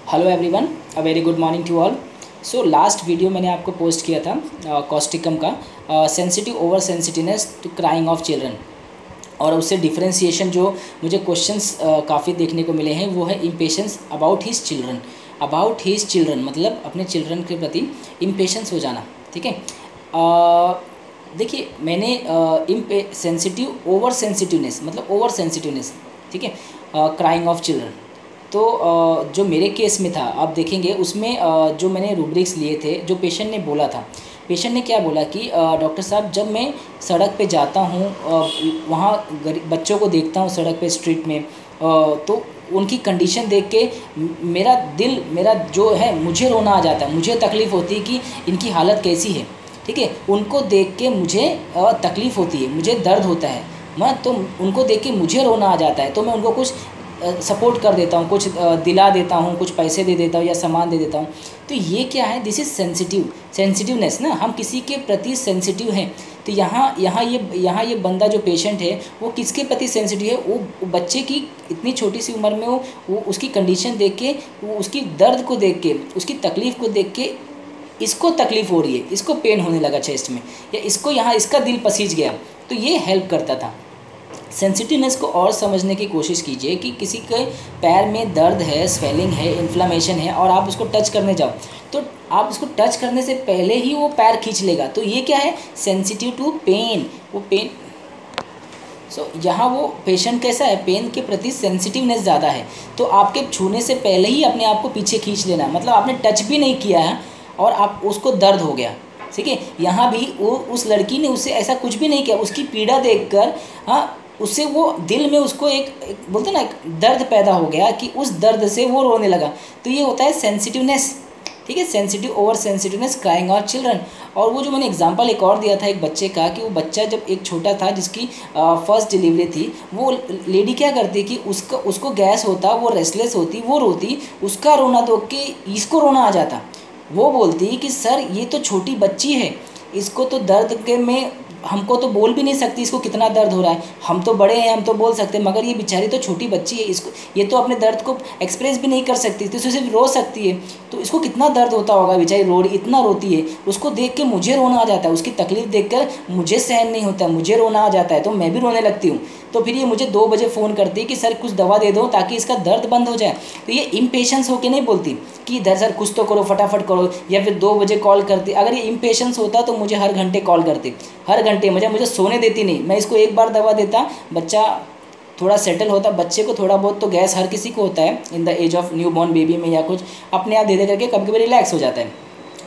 Hello everyone, a very good morning to all. So last video मैंने आपको post किया था कॉस्टिकम का sensitive over sensitiveness to crying of children, और उससे डिफरेंशिएशन जो मुझे क्वेश्चंस काफ़ी देखने को मिले हैं वो है impatience about his children. About his children मतलब अपने चिल्ड्रन के प्रति इम्पेशेंस हो जाना। ठीक है, देखिए मैंने सेंसिटिव ओवर सेंसिटिवनेस मतलब ओवर सेंसिटिवनेस, ठीक है, क्राइंग ऑफ चिल्ड्रन। तो जो मेरे केस में था आप देखेंगे उसमें जो मैंने रूब्रिक्स लिए थे, जो पेशेंट ने बोला था, पेशेंट ने क्या बोला कि डॉक्टर साहब जब मैं सड़क पे जाता हूँ, वहाँ बच्चों को देखता हूँ सड़क पे स्ट्रीट में, तो उनकी कंडीशन देख के मेरा जो है मुझे रोना आ जाता है, मुझे तकलीफ़ होती है कि इनकी हालत कैसी है। ठीक है, उनको देख के मुझे तकलीफ़ होती है, मुझे दर्द होता है, मैं तो उनको देख के मुझे रोना आ जाता है, तो मैं उनको कुछ सपोर्ट कर देता हूँ, कुछ दिला देता हूँ, कुछ पैसे दे देता हूँ या सामान दे देता हूँ। तो ये क्या है, दिस इज़ सेंसिटिवनेस ना, हम किसी के प्रति सेंसिटिव हैं। तो यहाँ ये बंदा जो पेशेंट है वो किसके प्रति सेंसिटिव है, वो बच्चे की इतनी छोटी सी उम्र में वो उसकी कंडीशन देख के, वो उसकी दर्द को देख के, उसकी तकलीफ़ को देख के इसको तकलीफ़ हो रही है, इसको पेन होने लगा चेस्ट में, या इसको यहाँ इसका दिल पसीज गया, तो ये हेल्प करता था। सेंसिटिवनेस को और समझने की कोशिश कीजिए कि किसी के पैर में दर्द है, स्वेलिंग है, इन्फ्लामेशन है, और आप उसको टच करने जाओ तो आप उसको टच करने से पहले ही वो पैर खींच लेगा। तो ये क्या है, सेंसिटिव टू पेन। वो पेन यहाँ वो पेशेंट कैसा है, पेन के प्रति सेंसिटिवनेस ज़्यादा है। तो आपके छूने से पहले ही अपने आप को पीछे खींच लेना, मतलब आपने टच भी नहीं किया है और आप उसको दर्द हो गया। ठीक है, यहाँ भी वो उस लड़की ने उससे ऐसा कुछ भी नहीं किया, उसकी पीड़ा देखकर उससे वो दिल में उसको एक बोलते ना, एक दर्द पैदा हो गया कि उस दर्द से वो रोने लगा। तो ये होता है सेंसिटिवनेस। ठीक है, sensitive over sensitiveness crying of children. और वो जो मैंने एग्जांपल एक और दिया था एक बच्चे का, कि वो बच्चा जब एक छोटा था जिसकी फर्स्ट डिलीवरी थी, वो लेडी क्या करती कि उसको गैस होता, वो रेस्टलेस होती, वो रोती, उसका रोना देख के इसको रोना आ जाता। वो बोलती कि सर ये तो छोटी बच्ची है, इसको तो दर्द के में हमको तो बोल भी नहीं सकती इसको कितना दर्द हो रहा है, हम तो बड़े हैं हम तो बोल सकते हैं, मगर ये बेचारी तो छोटी बच्ची है, इसको ये तो अपने दर्द को एक्सप्रेस भी नहीं कर सकती, तो सिर्फ रो सकती है, तो इसको कितना दर्द होता होगा, बेचारी इतना रोती है। उसको देख के मुझे रोना आ जाता है, उसकी तकलीफ देखकर मुझे सहन नहीं होता, मुझे रोना आ जाता है, तो मैं भी रोने लगती हूँ। तो फिर ये मुझे 2 बजे फ़ोन करती है कि सर कुछ दवा दे दो ताकि इसका दर्द बंद हो जाए। तो ये इम्पेशेंस होकर नहीं बोलती कि इधर सर कुछ तो करो, फटाफट करो, या फिर 2 बजे कॉल करती। अगर ये इम्पेशेंस होता तो मुझे हर घंटे कॉल करती, हर घंटे मुझे सोने देती नहीं। मैं इसको एक बार दवा देता, बच्चा थोड़ा सेटल होता। बच्चे को थोड़ा बहुत तो गैस हर किसी को होता है in the age of newborn baby में, या कुछ अपने आप धीरे करके कभी कभी रिलैक्स हो जाता है,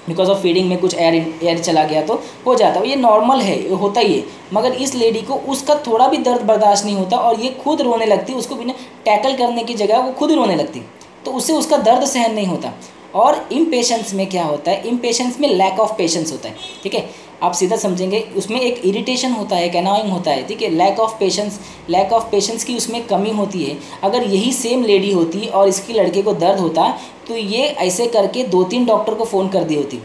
बिकॉज ऑफ फीडिंग में कुछ एयर चला गया तो हो जाता है, ये नॉर्मल है, ये होता ही है। मगर इस लेडी को उसका थोड़ा भी दर्द बर्दाश्त नहीं होता और ये खुद रोने लगती, उसको बिना टैकल करने की जगह वो खुद ही रोने लगती, तो उससे उसका दर्द सहन नहीं होता। और इम्पेशेंस में क्या होता है, इम्पेशेंस में लैक ऑफ पेशेंस होता है। ठीक है, आप सीधा समझेंगे, उसमें एक इरिटेशन होता है, एक अनॉइंग होता है। ठीक है, लैक ऑफ पेशेंस की उसमें कमी होती है। अगर यही सेम लेडी होती और इसकी लड़के को दर्द होता तो ये ऐसे करके 2-3 डॉक्टर को फ़ोन कर दी होती।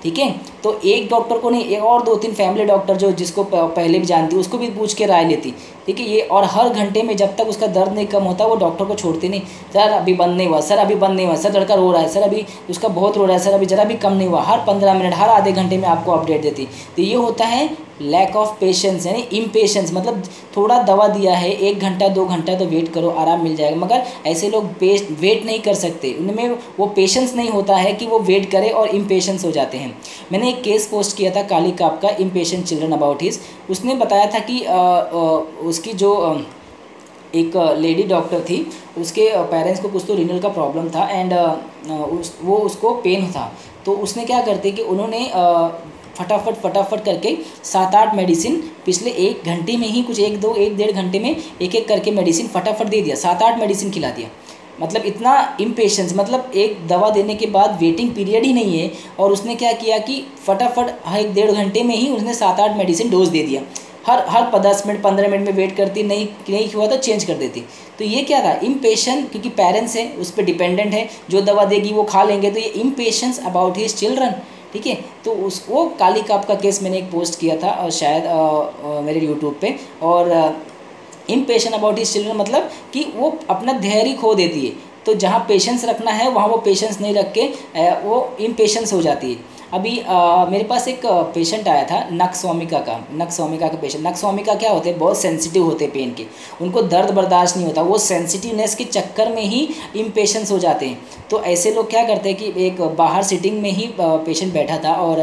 ठीक है, तो एक डॉक्टर को नहीं, एक और 2-3 फैमिली डॉक्टर जो जिसको पहले भी जानती उसको भी पूछ के राय लेती। ठीक है, ये और हर घंटे में जब तक उसका दर्द नहीं कम होता वो डॉक्टर को छोड़ते नहीं। सर अभी बंद नहीं हुआ, सर अभी बंद नहीं हुआ, सर लड़का रो रहा है, सर अभी उसका बहुत रो रहा है, सर अभी ज़रा भी कम नहीं हुआ। हर 15 मिनट, हर आधे घंटे में आपको अपडेट देती। तो ये होता है लैक ऑफ पेशेंस, यानी इम्पेशेंस। मतलब थोड़ा दवा दिया है, 1 घंटा 2 घंटा तो वेट करो, आराम मिल जाएगा। मगर ऐसे लोग वेट नहीं कर सकते, उनमें वो पेशेंस नहीं होता है कि वो वेट करे और इम्पेशेंस हो जाते हैं। मैंने एक केस पोस्ट किया था काली काप का, इम्पेशेंट चिल्ड्रन अबाउट हिज। उसने बताया था कि उसकी जो एक लेडी डॉक्टर थी, उसके पेरेंट्स को कुछ तो रीनल का प्रॉब्लम था, एंड वो उसको पेन था। तो उसने क्या करते कि उन्होंने फटाफट करके 7-8 मेडिसिन पिछले 1 घंटे में ही, कुछ 1-1.5 घंटे में एक एक मेडिसिन फटाफट दे दिया, 7-8 मेडिसिन खिला दिया। मतलब इतना इम्पेशेंस, मतलब एक दवा देने के बाद वेटिंग पीरियड ही नहीं है, और उसने क्या किया कि फटाफट 1-1.5 घंटे में ही उसने 7-8 मेडिसिन डोज दे दिया। हर 10 मिनट 15 मिनट में वेट करती, नहीं हुआ तो चेंज कर देती। तो ये क्या था, इम्पेशेंट, क्योंकि पेरेंट्स है उस पर डिपेंडेंट है, जो दवा देगी वो खा लेंगे, तो ये इम्पेशेंस अबाउट हिज चिल्ड्रन। ठीक है, तो वो काली काप का केस मैंने एक पोस्ट किया था और शायद मेरे यूट्यूब पे। और इम्पेशेंट अबाउट हिज चिल्ड्रन मतलब कि वो अपना धैर्य खो देती है, तो जहाँ पेशेंस रखना है वहाँ वो पेशेंस नहीं रख के वो इम्पेशेंस हो जाती है। अभी मेरे पास एक पेशेंट आया था नक स्वामिका का पेशेंट। नक स्वामिका क्या होते हैं, बहुत सेंसिटिव होते हैं पेन के, उनको दर्द बर्दाश्त नहीं होता, वो सेंसिटिवनेस के चक्कर में ही इम्पेशेंस हो जाते हैं। तो ऐसे लोग क्या करते हैं कि एक बाहर सिटिंग में ही पेशेंट बैठा था और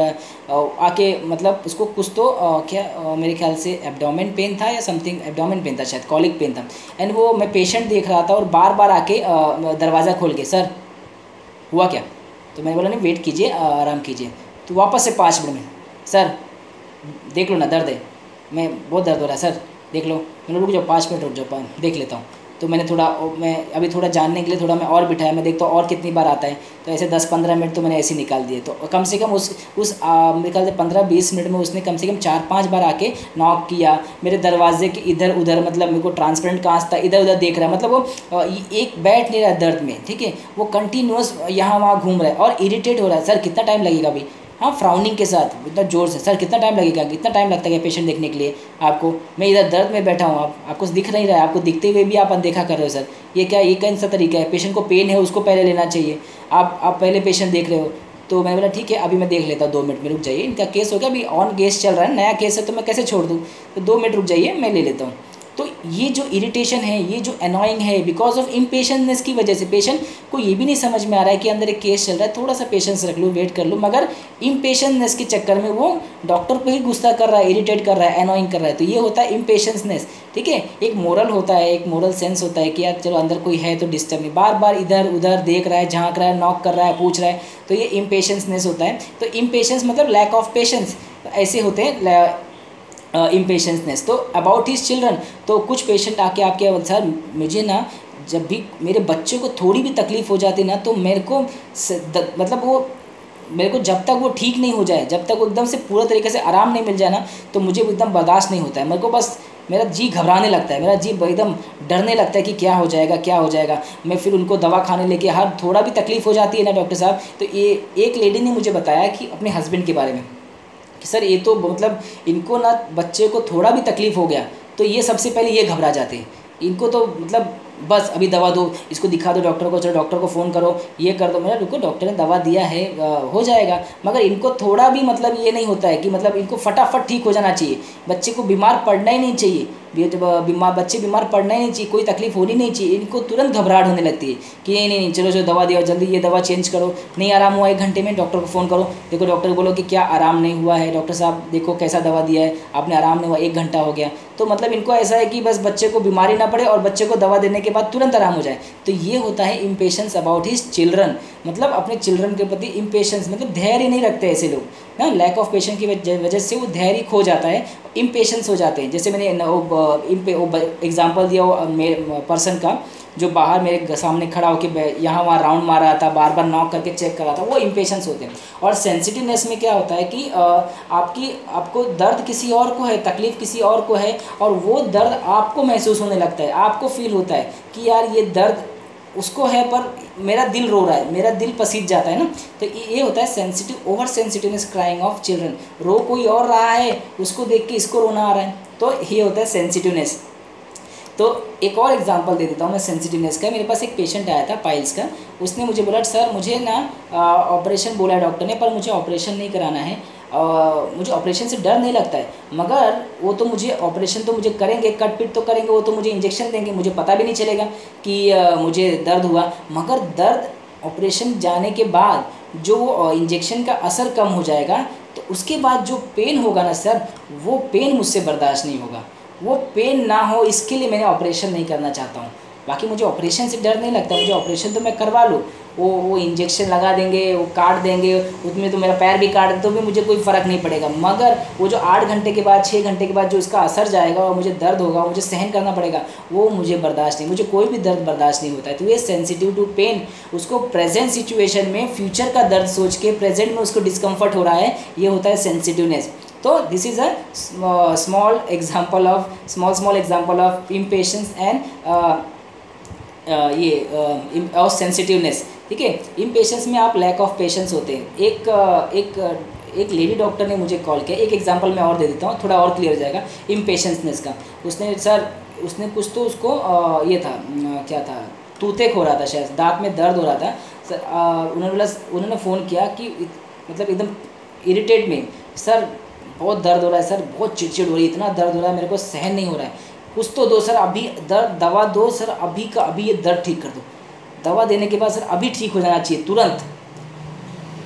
आके मतलब उसको कुछ तो मेरे ख्याल से एब्डोमेन पेन था या समथिंग, एब्डोमेन पेन था शायद, कॉलिक पेन था। एंड वो मैं पेशेंट देख रहा था और बार बार आके दरवाज़ा खोल के, सर हुआ क्या? तो मैंने बोला नहीं वेट कीजिए, आराम कीजिए। तो वापस से 5 मिनट में, सर देख लो ना दर्द है, मैं बहुत दर्द हो रहा है सर देख लो। मैंने रुक जाओ 5 मिनट रुक जाओ, देख लेता हूँ। तो मैं अभी थोड़ा जानने के लिए थोड़ा मैं और बिठाया, मैं देखता हूँ और कितनी बार आता है। तो ऐसे 10-15 मिनट तो मैंने ऐसे ही निकाल दिए। तो कम से कम उस मेरे ख्याल से 15-20 मिनट में उसने कम से कम 4-5 बार आके नॉक किया मेरे दरवाजे के इधर उधर, मतलब मेरे को ट्रांसपेरेंट कांच था, इधर उधर देख रहा है, मतलब वो एक बैठ नहीं रहा है दर्द में, ठीक है, वो कंटिन्यूअस यहाँ वहाँ घूम रहा है और इरिटेट हो रहा है। सर कितना टाइम लगेगा अभी? हाँ, फ्राउनिंग के साथ इतना ज़ोर से, सर कितना टाइम लगेगा, कितना टाइम लगता है पेशेंट देखने के लिए आपको? मैं इधर दर्द में बैठा हूँ, आपको दिख नहीं रहा है, आपको दिखते हुए भी आप अनदेखा कर रहे हो सर, ये क्या, ये कौन सा तरीका है? पेशेंट को पेन है उसको पहले लेना चाहिए, आप पहले पेशेंट देख रहे हो। तो मैंने बोला ठीक है अभी मैं देख लेता हूँ, 2 मिनट में रुक जाइए, इनका केस हो गया, अभी ऑन केस चल रहा है, नया केस है तो मैं कैसे छोड़ दूँ, तो 2 मिनट रुक जाइए मैं ले लेता हूँ। तो ये जो इरिटेशन है, ये जो अनोइंग है, बिकॉज ऑफ इम्पेशेंसनेस की वजह से पेशेंट को ये भी नहीं समझ में आ रहा है कि अंदर एक केस चल रहा है, थोड़ा सा पेशेंस रख लूँ, वेट कर लूँ, मगर इम्पेशेंसनेस के चक्कर में वो डॉक्टर को ही गुस्सा कर रहा है, इरिटेट कर रहा है, अनोइंग कर रहा है। तो ये होता है इम्पेशेंसनेस, ठीक है। एक मोरल होता है, एक मोरल सेंस होता है कि यार चलो अंदर कोई है तो डिस्टर्ब नहीं, बार बार इधर उधर देख रहा है, झाँक रहा है, नॉक कर रहा है, पूछ रहा है, तो ये इम्पेशेंसनेस होता है। तो इम्पेशेंस मतलब लैक ऑफ पेशेंस, ऐसे होते हैं इम्पेशेंसनेस। तो अबाउट हिज चिल्ड्रन, तो कुछ पेशेंट आके आपके सर मुझे ना जब भी मेरे बच्चे को थोड़ी भी तकलीफ़ हो जाती ना तो मेरे को मतलब वो मेरे को जब तक वो ठीक नहीं हो जाए, जब तक वो एकदम से पूरा तरीके से आराम नहीं मिल जाए ना, तो मुझे एकदम बर्दाश्त नहीं होता है। मेरे को बस मेरा जी घबराने लगता है, मेरा जी एकदम डरने लगता है कि क्या हो जाएगा क्या हो जाएगा। मैं फिर उनको दवा खाने लेके, हर थोड़ा भी तकलीफ़ हो जाती है ना डॉक्टर साहब, तो ये एक लेडी ने मुझे बताया कि अपने हस्बैंड के बारे में कि सर ये तो मतलब इनको ना बच्चे को थोड़ा भी तकलीफ़ हो गया तो ये सबसे पहले ये घबरा जाते हैं, इनको तो मतलब बस अभी दवा दो, इसको दिखा दो डॉक्टर को, चलो डॉक्टर को फ़ोन करो, ये कर दो। मेरा रुको डॉक्टर ने दवा दिया है हो जाएगा, मगर इनको थोड़ा भी मतलब ये नहीं होता है कि मतलब इनको फटाफट ठीक हो जाना चाहिए, बच्चे को बीमार पड़ना ही नहीं चाहिए, बच्चे बीमार पड़ना ही नहीं चाहिए, कोई तकलीफ होनी नहीं चाहिए। इनको तुरंत घबराहट होने लगती है कि नहीं नहीं नहीं चलो चलो दवा दिया, जल्दी ये दवा चेंज करो, नहीं आराम हुआ 1 घंटे में डॉक्टर को फ़ोन करो, देखो डॉक्टर को बोलो कि क्या आराम नहीं हुआ है, डॉक्टर साहब देखो कैसा दवा दिया है आपने, आराम नहीं हुआ, 1 घंटा हो गया। तो मतलब इनको ऐसा है कि बस बच्चे को बीमारी ना पड़े और बच्चे को दवा देने के बाद तुरंत आराम हो जाए। तो ये होता है इम्पेशेंस अबाउट हिज चिल्ड्रन, मतलब अपने चिल्ड्रन के प्रति इम्पेशेंस, मतलब धैर्य नहीं रखते ऐसे लोग ना, लैक ऑफ पेशेंस की वजह से वो धैर्य खो जाता है, इम्पेशेंस हो जाते हैं। जैसे मैंने एग्जांपल दिया वो पर्सन का जो बाहर मेरे सामने खड़ा होकर यहाँ वहाँ राउंड मार रहा था, बार बार नॉक करके चेक कर रहा था, वो इम्पेशेंस होते हैं। और सेंसिटिवनेस में क्या होता है कि आपको दर्द किसी और को है, तकलीफ़ किसी और को है, और वो दर्द आपको महसूस होने लगता है, आपको फील होता है कि यार ये दर्द उसको है पर मेरा दिल रो रहा है, मेरा दिल पसीज जाता है ना। तो ये होता है sensitive, over sensitiveness crying of children, रो कोई और रहा है उसको देख के इसको रोना आ रहा है, तो ये होता है सेंसिटिवनेस। तो एक और एग्जांपल दे देता हूँ मैं सेंसिटिवनेस का। मेरे पास एक पेशेंट आया था पाइल्स का, उसने मुझे बोला सर मुझे ना ऑपरेशन बोला है डॉक्टर ने, पर मुझे ऑपरेशन नहीं कराना है, मुझे ऑपरेशन से डर नहीं लगता है, मगर वो तो मुझे ऑपरेशन तो मुझे करेंगे, कट पिट तो करेंगे, वो तो मुझे इंजेक्शन देंगे, मुझे पता भी नहीं चलेगा कि मुझे दर्द हुआ, मगर दर्द ऑपरेशन जाने के बाद जो इंजेक्शन का असर कम हो जाएगा तो उसके बाद जो पेन होगा ना सर, वो पेन मुझसे बर्दाश्त नहीं होगा, वो पेन ना हो इसके लिए मैंने ऑपरेशन नहीं करना चाहता हूँ। बाकी मुझे ऑपरेशन से डर नहीं लगता, मुझे ऑपरेशन तो मैं करवा लूँ, वो इंजेक्शन लगा देंगे, वो काट देंगे, उसमें तो मेरा पैर भी काट दे तो भी मुझे कोई फ़र्क नहीं पड़ेगा, मगर वो जो 8 घंटे के बाद 6 घंटे के बाद जो इसका असर जाएगा और मुझे दर्द होगा, मुझे सहन करना पड़ेगा, वो मुझे बर्दाश्त नहीं, मुझे कोई भी दर्द बर्दाश्त नहीं होता है। तो ये सेंसिटिव टू पेन, उसको प्रेजेंट सिचुएशन में फ्यूचर का दर्द सोच के प्रेजेंट में उसको डिस्कम्फर्ट हो रहा है, ये होता है सेंसिटिवनेस। तो this is a small example of impatience and और सेंसिटिवनेस, ठीक है। इम्पेशेंस में आप लैक ऑफ पेशेंस होते हैं। एक लेडी डॉक्टर ने मुझे कॉल किया, एक एग्जांपल मैं और दे देता हूँ, थोड़ा और क्लियर हो जाएगा इम्पेशेंसनेस का। उसने कुछ तो उसको ये था क्या था, टूथेक हो रहा था, शायद दांत में दर्द हो रहा था सर। उन्होंने फ़ोन किया कि मतलब एकदम इरिटेट में, सर बहुत दर्द हो रहा है सर, बहुत चिड़चिड़ हो रही है, इतना दर्द हो रहा है मेरे को सहन नहीं हो रहा है, कुछ तो दो सर, अभी दर्द दवा दो सर, अभी का अभी ये दर्द ठीक कर दो। दवा देने के बाद सर अभी ठीक हो जाना चाहिए तुरंत,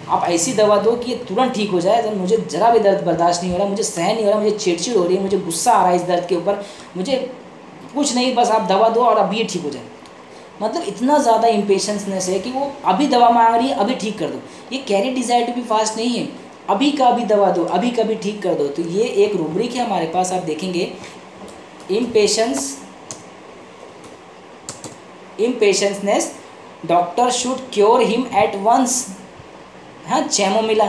आप ऐसी दवा दो कि ये तुरंत ठीक हो जाए। तो मुझे ज़रा भी दर्द बर्दाश्त नहीं हो रहा, मुझे सहन नहीं हो रहा, मुझे चिड़चिड़ हो रही है, मुझे गुस्सा आ रहा है इस दर्द के ऊपर, मुझे कुछ नहीं, बस आप दवा दो और अभी ये ठीक हो जाए। मतलब इतना ज़्यादा इम्पेशंसनेस है कि वो अभी दवा मांग रही है, अभी ठीक कर दो। ये carry desire to be fast नहीं है, अभी का अभी दवा दो, अभी का भी ठीक कर दो। तो ये एक रूब्रिक है हमारे पास, आप देखेंगे impatientness, doctor should cure him at once. हाँ, चैमोमिला,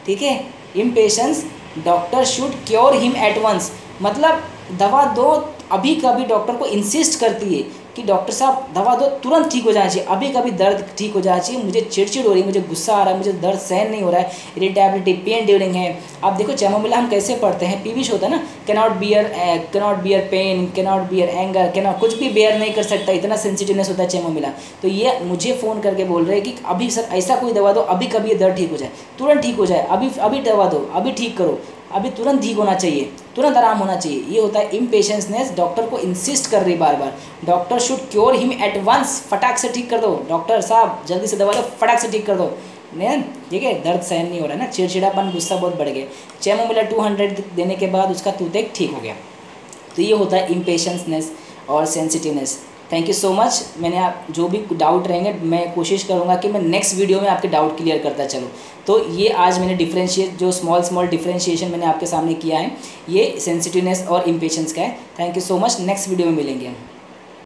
ठीक है। Impatience, doctor should cure him at once, मतलब दवा दो, अभी कभी डॉक्टर को इंसिस्ट करती है कि डॉक्टर साहब दवा दो, तुरंत ठीक हो जाना चाहिए, अभी कभी दर्द ठीक हो जाना चाहिए, मुझे चिड़चिड़ हो रही है, मुझे गुस्सा आ रहा है, मुझे दर्द सहन नहीं हो रहा है, इरिटेबिलिटी, पेन ड्यूरिंग है। आप देखो चैमोमिला हम कैसे पढ़ते हैं, पीविश होता है ना, cannot bear pain, cannot bear anger, cannot, कुछ भी बेयर नहीं कर सकता, इतना सेंसिटिवनेस होता है चैमोमिला। तो ये मुझे फ़ोन करके बोल रहे हैं कि अभी सर ऐसा कोई दवा दो, अभी कभी ये दर्द ठीक हो जाए, तुरंत ठीक हो जाए, अभी दवा दो, अभी ठीक करो, अभी तुरंत ठीक होना चाहिए, तुरंत आराम होना चाहिए। ये होता है इम्पेशंसनेस, डॉक्टर को इंसिस्ट कर रही बार बार, doctor should cure him at once, फटाक से ठीक कर दो, डॉक्टर साहब जल्दी से दवा लो, फटाक से ठीक कर दो, नहीं ठीक है, दर्द सहन नहीं हो रहा है ना, चिड़चिड़ापन, गुस्सा बहुत बढ़ गया। चैमोमिला 200 देने के बाद उसका टूथेक ठीक हो गया। तो ये होता है इम्पेशंसनेस और sensitiveness. Thank you so much. मैंने आप जो भी डाउट रहेंगे मैं कोशिश करूँगा कि मैं नेक्स्ट वीडियो में आपके डाउट क्लियर करता चलूँ। तो ये आज मैंने जो स्मॉल डिफरेंशिएशन मैंने आपके सामने किया है, ये सेंसिटिवनेस और इम्पेशंस का है। Thank you so much, next video में मिलेंगे हम।